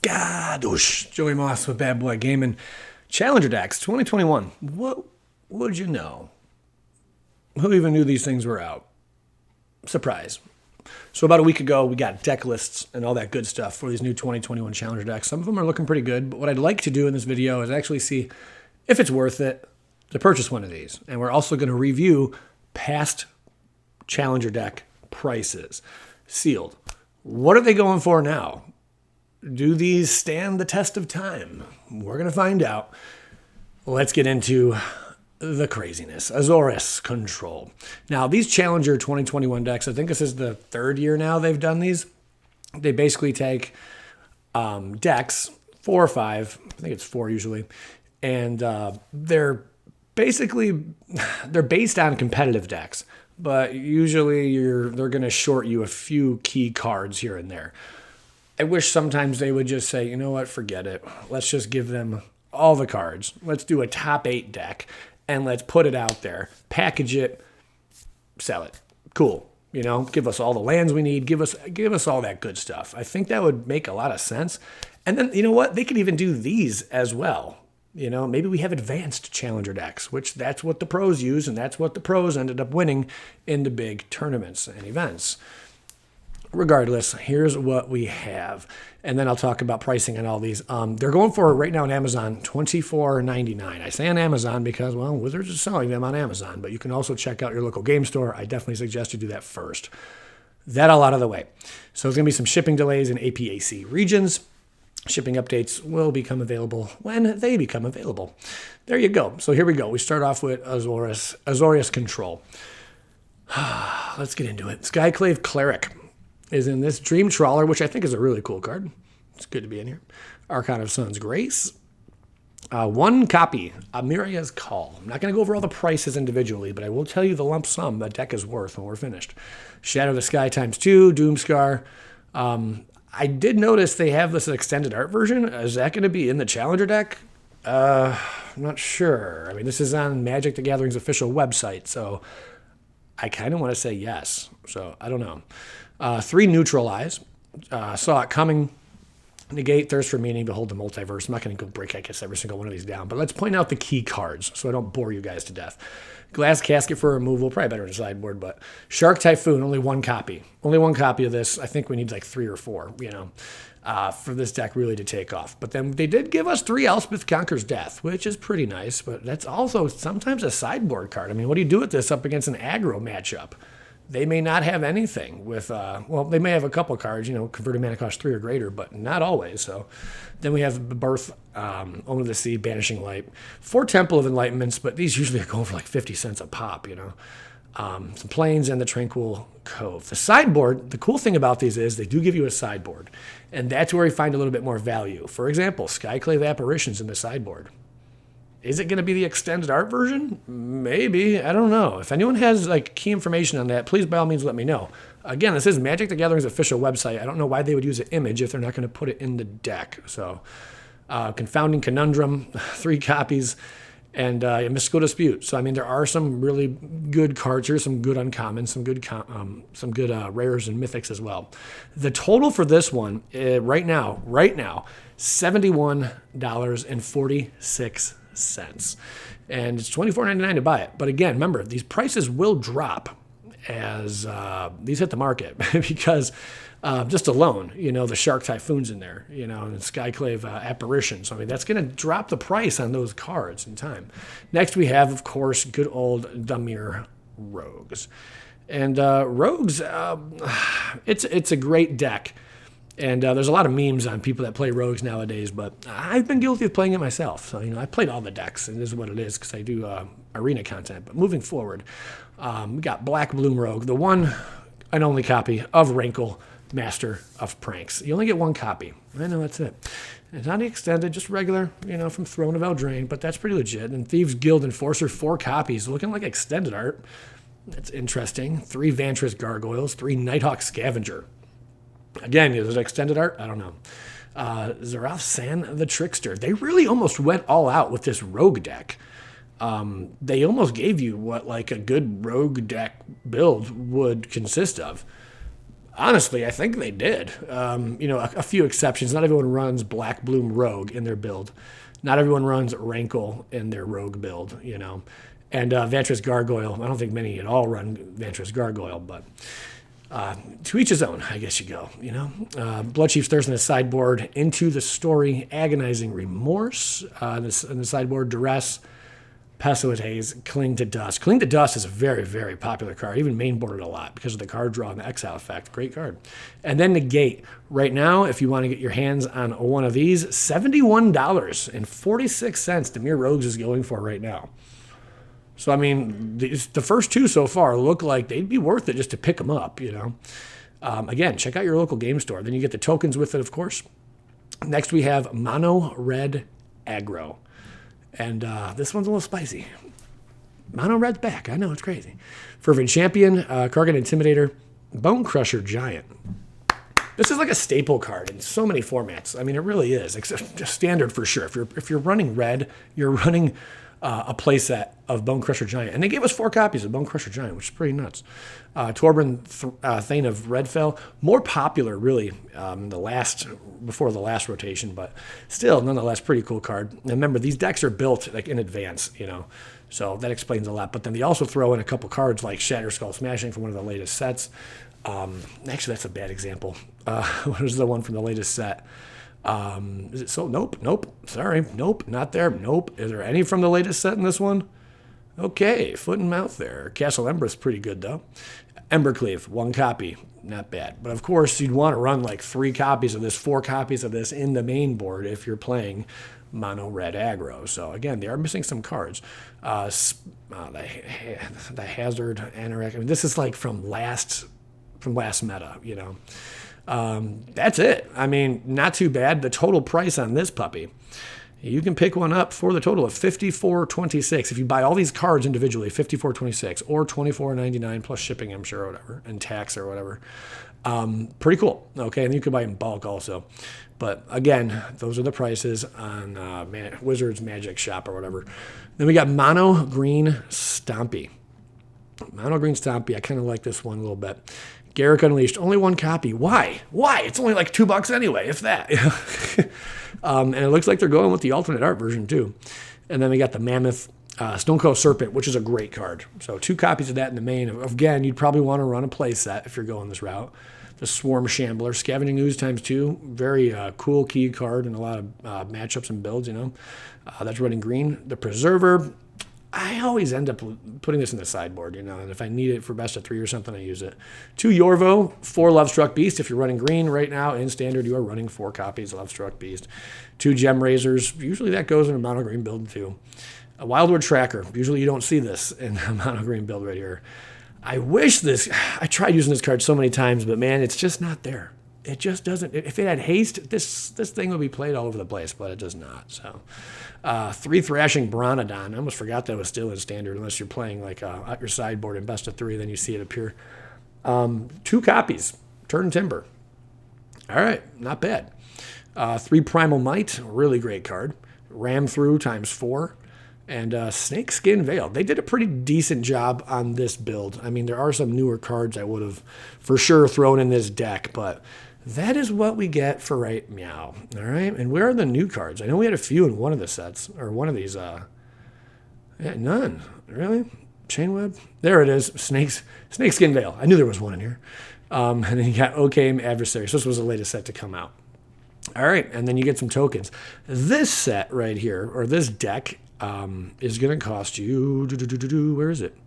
Skadoosh. Joey Moss with Bad Boy Gaming. Challenger decks 2021. What would you know? Who even knew these things were out? Surprise. So about a week ago, we got deck lists and all that good stuff for these new 2021 Challenger decks. Some of them are looking pretty good, but what I'd like to do in this video is actually see if it's worth it to purchase one of these. And we're also going to review past Challenger deck prices. Sealed. What are they going for now? Do these stand the test of time? We're going to find out. Let's get into the craziness. Azorius Control. Now, these Challenger 2021 decks, I think this is the third year now they've done these. They basically take decks, 4 or 5, I think it's 4 usually, and they're based on competitive decks, but usually they're going to short you a few key cards here and there. I wish sometimes they would just say, you know what, forget it. Let's just give them all the cards. Let's do a top 8 deck and let's put it out there, package it, sell it. Cool. You know, give us all the lands we need. Give us all that good stuff. I think that would make a lot of sense. And then, you know what? They could even do these as well. You know, maybe we have advanced Challenger decks, which that's what the pros use, and that's what the pros ended up winning in the big tournaments and events. Regardless, here's what we have. And then I'll talk about pricing on all these. They're going for, right now on Amazon, $24.99. I say on Amazon because, well, Wizards is selling them on Amazon, but you can also check out your local game store. I definitely suggest you do that first. That all out of the way. So there's going to be some shipping delays in APAC regions. Shipping updates will become available when they become available. There you go. So here we go. We start off with Azorius Control. Let's get into it. Skyclave Cleric is in this. Dream Trawler, which I think is a really cool card. It's good to be in here. Archon of Sun's Grace. 1 copy, Amiria's Call. I'm not going to go over all the prices individually, but I will tell you the lump sum the deck is worth when we're finished. Shadow of the Sky ×2, Doomscar. I did notice they have this extended art version. Is that going to be in the Challenger deck? I'm not sure. I mean, this is on Magic the Gathering's official website, so I kind of want to say yes. So I don't know. 3 Neutralize. Saw it coming. Negate, Thirst for Meaning, Behold the Multiverse. I'm not going to go break, I guess, every single one of these down, but let's point out the key cards so I don't bore you guys to death. Glass Casket for removal, probably better in a sideboard, but Shark Typhoon, only 1 copy. Only 1 copy of this. I think we need like 3 or 4, for this deck really to take off. But then they did give us 3 Elspeth Conquers Death, which is pretty nice, but that's also sometimes a sideboard card. I mean, what do you do with this up against an aggro matchup? They may not have anything with, they may have a couple cards, converted mana cost 3 or greater, but not always. So then we have Birth, Omen of the Sea, Banishing Light, 4 Temple of Enlightenments, but these usually are going for like 50 cents a pop, Some Plains and the Tranquil Cove. The sideboard, the cool thing about these is they do give you a sideboard, and that's where you find a little bit more value. For example, Skyclave Apparitions in the sideboard. Is it going to be the extended art version? Maybe. I don't know. If anyone has key information on that, please by all means let me know. Again, this is Magic the Gathering's official website. I don't know why they would use an image if they're not going to put it in the deck. So, Confounding Conundrum, 3 copies, and Mystical Dispute. So, I mean, there are some really good cards here, some good uncommons, some good rares and mythics as well. The total for this one, right now, $71.46. And it's $24.99 to buy it. But again, remember, these prices will drop as these hit the market because just alone, the Shark Typhoon's in there, and Skyclave Apparition. So, I mean, that's going to drop the price on those cards in time. Next, we have, of course, good old Damir Rogues. And Rogues, it's a great deck. And there's a lot of memes on people that play Rogues nowadays, but I've been guilty of playing it myself. So, I played all the decks, and this is what it is because I do arena content. But moving forward, we got Black Bloom Rogue, the one and only copy of Rankle, Master of Pranks. You only get 1 copy. I know, that's it. It's not extended, just regular, from Throne of Eldraine, but that's pretty legit. And Thieves Guild Enforcer, 4 copies, looking like extended art. That's interesting. 3 Vantress Gargoyles, 3 Nighthawk Scavenger. Again, is it extended art? I don't know. Zarath San the Trickster. They really almost went all out with this rogue deck. They almost gave you what a good rogue deck build would consist of. Honestly, I think they did. A few exceptions. Not everyone runs Black Bloom Rogue in their build. Not everyone runs Rankle in their Rogue build, And Vantress Gargoyle, I don't think many at all run Vantress Gargoyle, but to each his own, I guess you go, Bloodchief's Thirst in the sideboard, Into the Story, Agonizing Remorse, in the sideboard, Duress, Pestilent Haze, Cling to Dust. Cling to Dust is a very, very popular card. Even mainboarded a lot because of the card draw and the exile effect. Great card. And then Negate. Right now, if you want to get your hands on one of these, $71.46 Damir Rogues is going for right now. So, I mean, the first two so far look like they'd be worth it just to pick them up, Again, check out your local game store. Then you get the tokens with it, of course. Next, we have Mono Red Aggro. And this one's a little spicy. Mono Red's back. I know, it's crazy. Fervent Champion, Kargan Intimidator, Bone Crusher Giant. This is like a staple card in so many formats. I mean, it really is. Except just standard for sure. If you're running red, you're running a playset of Bone Crusher Giant. And they gave us 4 copies of Bone Crusher Giant, which is pretty nuts. Torben Thane of Redfell, more popular really before the last rotation, but still nonetheless pretty cool card. And remember, these decks are built like in advance, so that explains a lot. But then they also throw in a couple cards like Shatter Skull Smashing from one of the latest sets. Actually, that's a bad example. What is the one from the latest set? Is it so? Nope. Sorry. Nope. Not there. Nope. Is there any from the latest set in this one? Okay. Foot and Mouth there. Castle Ember's pretty good, though. Embercleave, 1 copy. Not bad. But, of course, you'd want to run like 3 copies of this, 4 copies of this in the main board if you're playing Mono Red Aggro. So, again, they are missing some cards. The Hazard, Anorak. I mean, this is like from last meta, That's it. I mean, not too bad. The total price on this puppy, you can pick one up for the total of $54.26. If you buy all these cards individually, $54.26 or $24.99 plus shipping, I'm sure, or whatever, and tax or whatever. Pretty cool. Okay, and you can buy in bulk also. But again, those are the prices on Wizards Magic Shop or whatever. Then we got Mono Green Stompy. Mono Green Stompy. I kind of like this one a little bit. Garrick Unleashed, only 1 copy. Why? It's only like $2 anyway, if that. And it looks like they're going with the alternate art version too. And then we got the Mammoth Stonecoat Serpent, which is a great card. So 2 copies of that in the main. Again, you'd probably want to run a play set if you're going this route. The Swarm Shambler, Scavenging Ooze ×2. Very cool key card in a lot of matchups and builds, That's running green. The Preserver. I always end up putting this in the sideboard, and if I need it for best of 3 or something, I use it. 2 Yorvo, 4 Lovestruck Beast. If you're running green right now in standard, you are running 4 copies of Lovestruck Beast. 2 Gem Razors. Usually that goes in a mono green build too. A Wildwood Tracker. Usually you don't see this in a mono green build right here. I tried using this card so many times, but man, it's just not there. It just doesn't. If it had haste, this thing would be played all over the place, but it does not. So, 3 Thrashing Bronodon. I almost forgot that was still in standard, unless you're playing like at your sideboard in best of 3, then you see it appear. 2 copies. Turn Timber. All right, not bad. 3 Primal Might, really great card. Ram Through ×4. And Snakeskin Veil. They did a pretty decent job on this build. I mean, there are some newer cards I would have for sure thrown in this deck, but that is what we get for right meow. All right, and where are the new cards? I know we had a few in one of the sets, or one of these. None. Really? Chainweb? There it is. Snakeskin Veil. I knew there was one in here. And then you got Okame Adversary. So this was the latest set to come out. All right, and then you get some tokens. This set right here, or this deck, is going to cost you, where is it?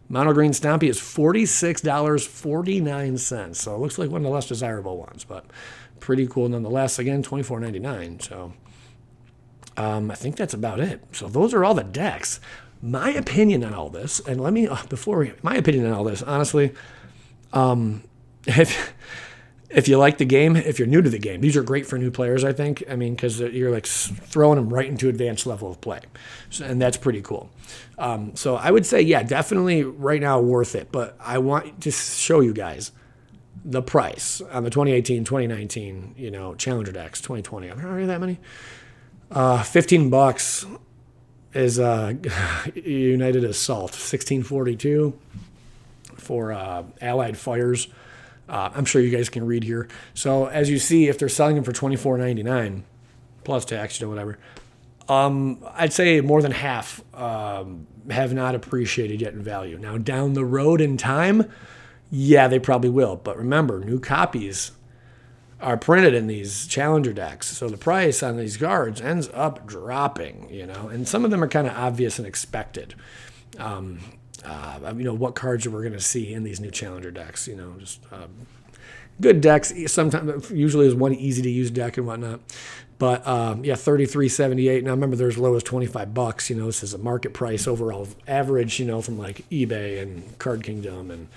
Mono Green Stompy is $46.49. So it looks like one of the less desirable ones, but pretty cool nonetheless. Again, $24.99. So I think that's about it. So those are all the decks. My opinion on all this, and my opinion on all this, honestly, if you like the game, if you're new to the game, these are great for new players, I think. I mean, because you're like throwing them right into advanced level of play. And that's pretty cool. So I would say, yeah, definitely right now worth it. But I want to show you guys the price on the 2018, 2019, Challenger decks, 2020. Are there that many? $15 is United Assault, $16.42 for Allied Fires. I'm sure you guys can read here. So as you see, if they're selling them for $24.99 plus tax, whatever, I'd say more than half have not appreciated yet in value. Now, down the road in time, yeah, they probably will. But remember, new copies are printed in these challenger decks. So the price on these cards ends up dropping, and some of them are kind of obvious and expected. What cards we're going to see in these new challenger decks, just good decks. Sometimes, usually is one easy to use deck and whatnot. But $33.78. Now remember, they're as low as $25. This is a market price overall average. From like eBay and Card Kingdom and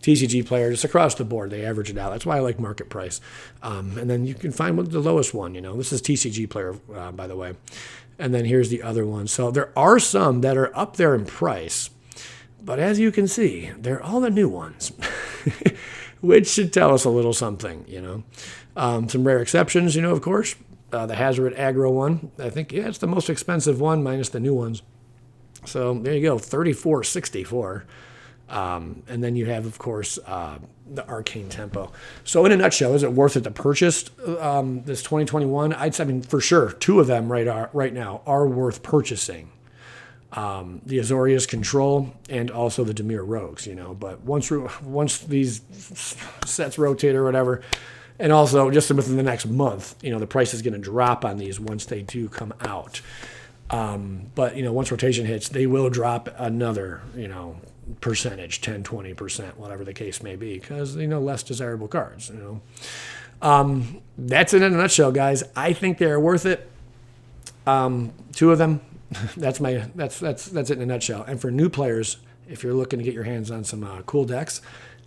TCG players, it's across the board. They average it out. That's why I like market price. And then you can find the lowest one. This is TCG player, by the way. And then here's the other one. So there are some that are up there in price, but as you can see, they're all the new ones, which should tell us a little something. Some rare exceptions. Of course. The Red Aggro one, I think, it's the most expensive one minus the new ones. So there you go, $34.64. And then you have, of course, the Arcane Tempo. So in a nutshell, is it worth it to purchase this 2021? I mean, for sure, two of them right now are worth purchasing. The Azorius Control and also the Damir Rogues, But once these sets rotate or whatever, and also, just within the next month, the price is going to drop on these once they do come out. But, once rotation hits, they will drop another, percentage, 10, 20%, whatever the case may be, because, less desirable cards, That's it in a nutshell, guys. I think they're worth it. Two of them, that's it in a nutshell. And for new players, if you're looking to get your hands on some cool decks,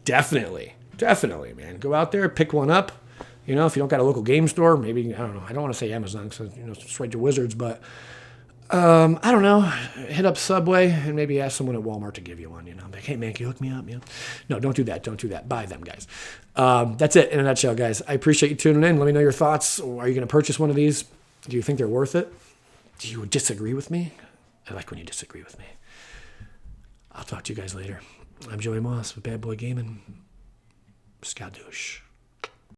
definitely, man. Go out there, pick one up. If you don't got a local game store, maybe, I don't know. I don't want to say Amazon because, it's right to Wizards, but I don't know. Hit up Subway and maybe ask someone at Walmart to give you one, Like, hey, man, can you hook me up? No, don't do that. Buy them, guys. That's it in a nutshell, guys. I appreciate you tuning in. Let me know your thoughts. Are you going to purchase one of these? Do you think they're worth it? Do you disagree with me? I like when you disagree with me. I'll talk to you guys later. I'm Joey Moss with Bad Boy Gaming. Skadoosh.